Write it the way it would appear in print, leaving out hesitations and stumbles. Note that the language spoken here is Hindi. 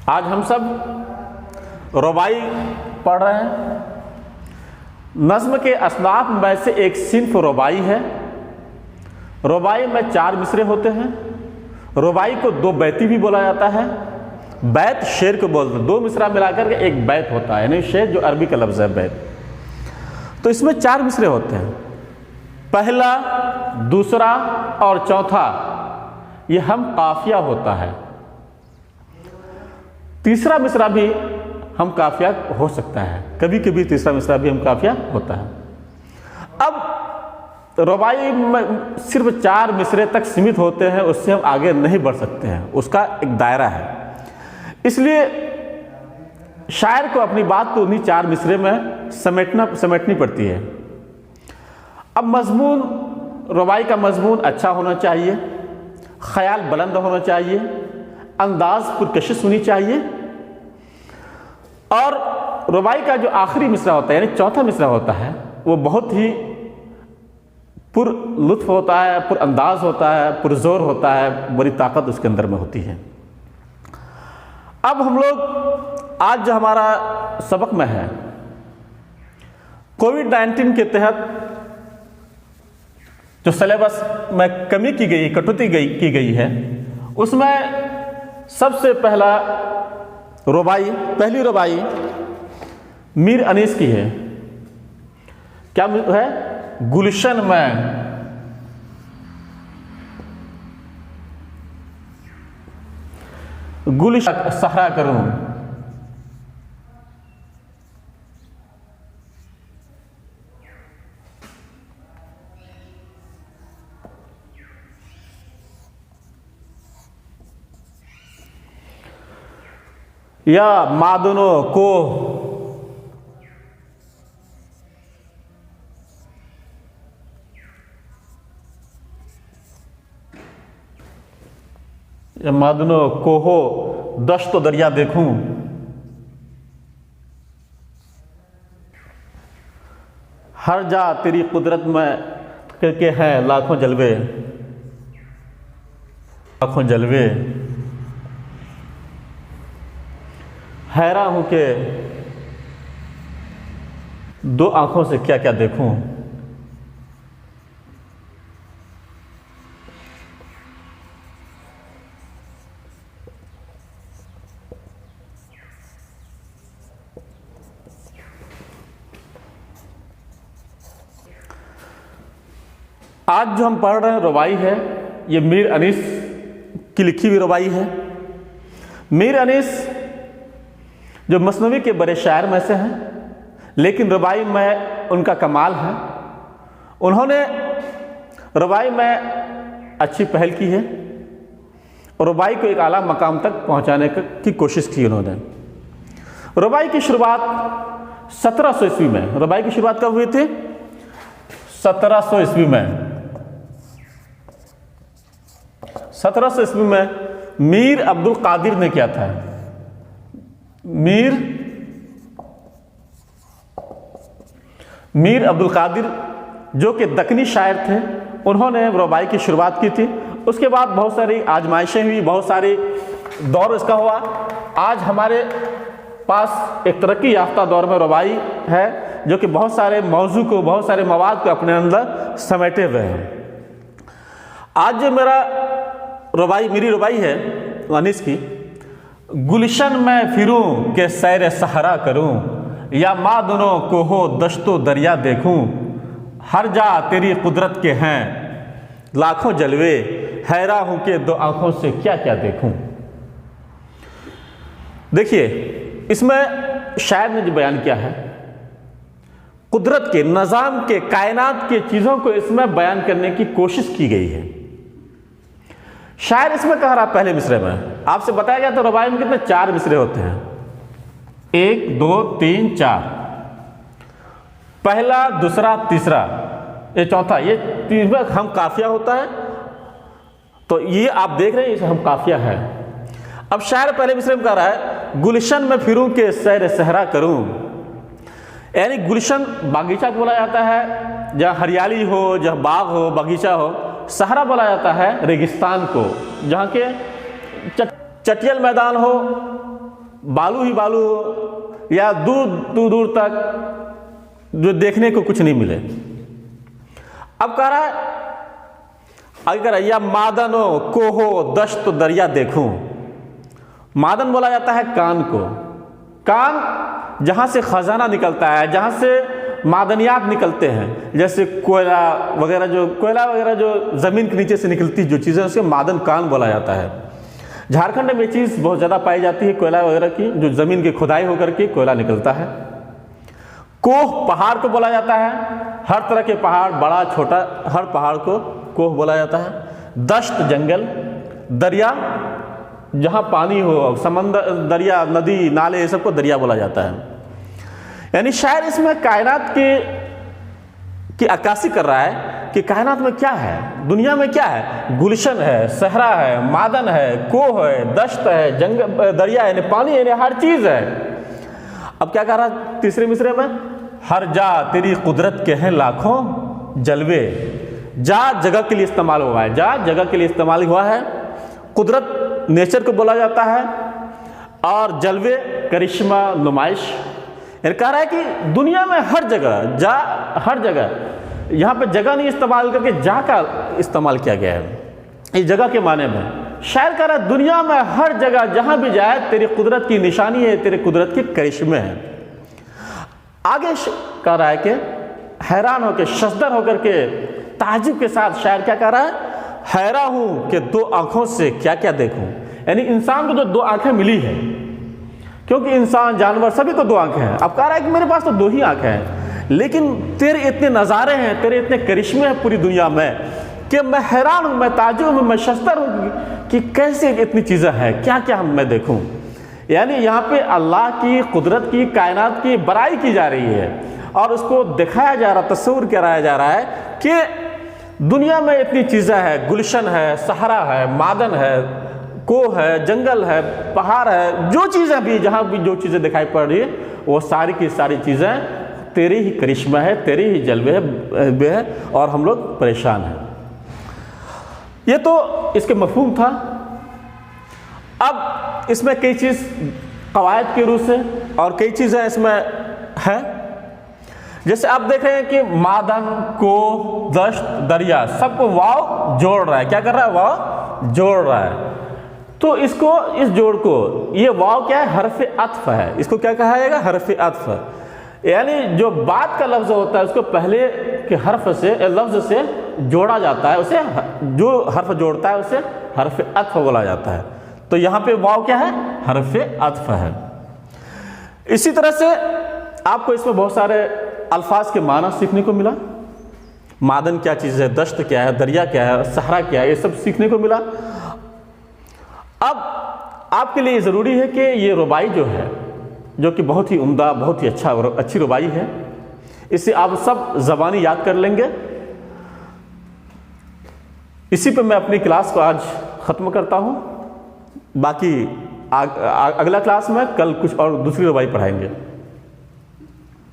आज हम सब रुबाई पढ़ रहे हैं। नज़्म के असनाफ में से एक सिन्फ रुबाई है। रुबाई में 4 मिसरे होते हैं। रुबाई को 2 बैती भी बोला जाता है। बैत शेर को बोलते हैं। 2 मिसरा मिलाकर के एक बैत होता है, यानी शेर जो अरबी का लफ्ज़ है बैत। तो इसमें 4 मिसरे होते हैं। पहला, दूसरा और चौथा ये हम काफिया होता है। तीसरा मिसरा भी हम काफिया हो सकता है, कभी कभी तीसरा मिसरा भी हम काफिया होता है। अब रुबाई में सिर्फ 4 मिसरे तक सीमित होते हैं, उससे हम आगे नहीं बढ़ सकते हैं, उसका एक दायरा है। इसलिए शायर को अपनी बात को उन्हीं 4 मिसरे में समेटनी पड़ती है। अब मजमून, रुबाई का मजमून अच्छा होना चाहिए, ख्याल बुलंद होना चाहिए, अंदाज पुरकशिश होनी चाहिए, और रुबाई का जो आखिरी मिसरा होता है यानी चौथा मिसरा होता है वो बहुत ही पुरलुत्फ होता है, पुरअंदाज होता है, पुरजोर होता है, बड़ी ताकत उसके अंदर में होती है। अब हम लोग आज जो हमारा सबक में है, कोविड-19 के तहत जो सिलेबस में कमी की गई, कटौती की गई है, उसमें सबसे पहली रुबाई मीर अनीस की है। क्या है? गुलशन में। गुलशन सहरा करूं, या मादनों को हो दश्तो दरिया देखूं, हर जा तेरी कुदरत में के हैं लाखों जलवे, लाखों जलवे, हैरान हूं कि 2 आंखों से क्या क्या देखूं। आज जो हम पढ़ रहे हैं रुबाई है, ये मीर अनीस की लिखी हुई रुबाई है। मीर अनीस जो मसनवी के बड़े शायर में से हैं, लेकिन रुबाई में उनका कमाल है। उन्होंने रुबाई में अच्छी पहल की है और रुबाई को एक आला मकाम तक पहुंचाने की कोशिश की उन्होंने। रुबाई की शुरुआत 1700 ईस्वी में, रुबाई की शुरुआत कब हुई थी? 1700 ईस्वी में। 1700 ईस्वी में मीर अब्दुल कादिर ने किया था। मीर अब्दुल कादिर जो कि दक्कनी शायर थे, उन्होंने रुबाई की शुरुआत की थी। उसके बाद बहुत सारी आजमाइशें हुई, बहुत सारी दौर इसका हुआ। आज हमारे पास एक तरक्की याफ्ता दौर में रुबाई है जो कि बहुत सारे मौजू को, बहुत सारे मवाद को अपने अंदर समेटे हुए हैं। आज जो मेरी रुबाई है अनीस की, गुलशन में फिरूं के सैर सहरा करूं, या मादनों को हो दश्तो दरिया देखूं, हर जा तेरी कुदरत के हैं लाखों जलवे, हैरान हूं के 2 आंखों से क्या क्या देखूं। देखिए, इसमें शायर ने जो बयान किया है, कुदरत के निज़ाम के, कायनात के चीज़ों को इसमें बयान करने की कोशिश की गई है। शायर इसमें कह रहा, पहले मिसरे में आपसे बताया गया तो रुबाई में कितने 4 मिसरे होते हैं, 1 2 3 4। पहला, दूसरा, तीसरा, ये चौथा, ये तीसरा हम काफिया होता है। तो ये आप देख रहे हैं, इसे हम काफिया है। अब शायर पहले मिसरे में कह रहा है, गुलशन में फिरूं के सैर सहरा करूं, यानी गुलशन बागीचा को बोला जाता है, जहाँ हरियाली हो, जहाँ बाग हो, बगीचा हो। सहरा बोला जाता है रेगिस्तान को, जहाँ के चटियल मैदान हो, बालू ही बालू हो या दूर दूर दूर तक जो देखने को कुछ नहीं मिले। अब कह रहा है अगर या मादनो कोहो दश्त दरिया देखूं। मादन बोला जाता है कान को, कान जहाँ से खजाना निकलता है, जहाँ से मादनियात निकलते हैं, जैसे कोयला वगैरह जो ज़मीन के नीचे से निकलती जो चीज़ें उसके मादन कान बोला जाता है। झारखंड में ये चीज़ बहुत ज़्यादा पाई जाती है, कोयला वगैरह की, जो ज़मीन की खुदाई होकर के कोयला निकलता है। कोह पहाड़ को बोला जाता है, हर तरह के पहाड़ बड़ा छोटा हर पहाड़ को कोह बोला जाता है। दश्त जंगल, दरिया जहाँ पानी हो, समंदर, दरिया, नदी, नाले, ये सबको दरिया बोला जाता है। यानी शायर इसमें कायनात की अक्कासी कर रहा है कि कायनात में क्या है, दुनिया में क्या है। गुलशन है, सहरा है, मादन है, कोह है, दश्त है, जंगल, दरिया है, पानी है, हर चीज़ है। अब क्या कह रहा तीसरे मिसरे में, हर जा तेरी कुदरत के हैं लाखों जलवे। जा जगह के लिए इस्तेमाल हुआ है, जा जगह के लिए इस्तेमाल हुआ है। कुदरत नेचर को बोला जाता है और जलवे करिश्मा नुमाइश। यानी कह रहा है कि दुनिया में हर जगह, जा हर जगह, यहाँ पे जगह नहीं इस्तेमाल करके जा का इस्तेमाल किया गया है इस जगह के माने में। शायर कह रहा है दुनिया में हर जगह जहाँ भी जाए तेरी कुदरत की निशानी है, तेरे कुदरत के करिश्मे हैं। आगे कह रहा है कि हैरान होकर, शजदर होकर के, ताज्जुब के साथ शायर क्या कह रहा है, हैरान हूँ कि दो आँखों से क्या क्या देखूँ। यानी इंसान को जो दो आँखें मिली है, क्योंकि इंसान जानवर सभी को दो आँखें हैं। अब कह रहा है कि मेरे पास तो दो ही आँखें हैं, लेकिन तेरे इतने नज़ारे हैं, तेरे इतने करिश्मे हैं पूरी दुनिया में कि मैं हैरान हूँ, मैं ताज्जुब हूँ, मैं शजदर हूँ कि कैसे इतनी चीज़ें हैं, क्या क्या मैं देखूँ। यानी यहाँ पे अल्लाह की कुदरत की, कायनात की बड़ाई की जा रही है और उसको दिखाया जा रहा, तस्वीर कराया जा रहा है कि दुनिया में इतनी चीज़ें हैं, गुलशन है, सहारा है, मादन है, कोह है, जंगल है, पहाड़ है, जो चीज़ें भी, जहाँ भी जो चीज़ें दिखाई पड़ रही है वो सारी की सारी चीज़ें तेरे ही करिश्मा है, तेरे ही जलवे है और हम लोग परेशान हैं। ये तो इसके मफहूम था। अब इसमें कई चीज़ कवायद के रूप से और कई चीज़ें इसमें हैं। जैसे आप देख रहे हैं कि मादन, को, दश्त, दरिया सबको वाव जोड़ रहा है। क्या कर रहा है? वाव जोड़ रहा है। तो इसको, इस जोड़ को, ये वाव क्या है? हरफ अत्फ है। इसको क्या कहा जाएगा? हरफ अत्फ। यानी जो बात का लफ्ज़ होता है उसको पहले के हर्फ से, लफ्ज़ से जोड़ा जाता है, उसे जो हर्फ जोड़ता है उसे हरफ अत्फ बोला जाता है। तो यहाँ पे वाव क्या है? हरफ अत्फ है। इसी तरह से आपको इसमें बहुत सारे अल्फाज के माना सीखने को मिला। मादन क्या चीज़ है, दश्त क्या है, दरिया क्या है, सहरा क्या है, ये सब सीखने को मिला। अब आपके लिए ज़रूरी है कि ये रुबाई जो है, जो कि बहुत ही उम्दा, बहुत ही अच्छी रुबाई है, इसे आप सब ज़बानी याद कर लेंगे। इसी पे मैं अपनी क्लास को आज ख़त्म करता हूँ। बाकी अगला क्लास में कल कुछ और दूसरी रुबाई पढ़ाएंगे।